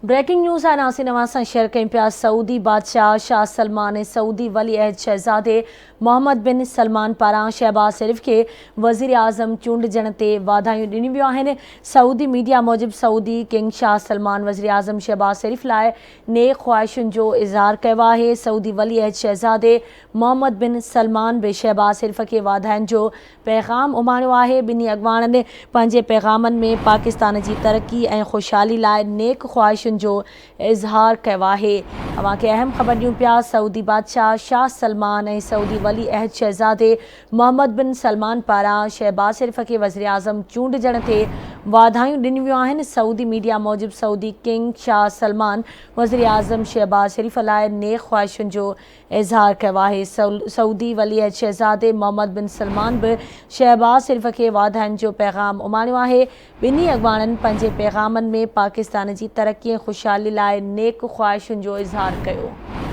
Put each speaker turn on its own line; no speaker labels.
Breaking news है नासिन नवासा share कयूं पिया। सऊदी बादशाह शाह सलमान ऐं सऊदी वली अहद शहज़ादे मोहम्मद बिन सलमान पारां शहबाज शरीफ़ के वज़ीर आज़म चूंडजण ते वाधायूं ॾिनियूं वियूं आहिनि। सऊदी मीडिया मूजिब सऊदी किंग शाह सलमान वज़ीर आज़म शहबाज शरीफ़ लाइ नेक ख़्वाहिशुनि जो इज़हार कयो आहे। सऊदी वली अहद शहज़ादे मोहम्मद बिन सलमान बि शहबाज शरीफ़ खे वाधायुनि जो पैगाम उमाणियो आहे। ॿिन्ही अॻवाननि पंहिंजे पैगामनि में पाकिस्तान जी तरक़ी ऐं ख़ुशहाली लाइ नेक ख़्वाहिशुनि जो इज़हार किया है। तव्हांखे अहम ख़बर ॾियूं पिया। सऊदी बादशाह शाह सलमान ऐं सऊदी वली अहद शहज़ादे मोहम्मद बिन सलमान पारां शहबाज शरीफ़ के वज़ीर आज़म चूंडजण ते वाधायूं ॾिनियूं वियूं आहिनि। सऊदी मीडिया मूजिब सऊदी किंग शाह सलमान वज़ीर आज़म शहबाज शरीफ़ लाइ नेक ख़्वाहिशुनि जो इज़हार किया है। सऊदी वली अहद शहज़ादे मोहम्मद बिन सलमान भी शहबाज शरीफ़ के वाधायुनि जो पैगाम उमाणियो आहे। ॿिन्ही अॻवाननि पंहिंजे पैगामनि में पाकिस्तान जी तरक़ी ऐं ख़ुशहाली लाइ नेक ख़्वाहिशुनि जो इज़हार कयो।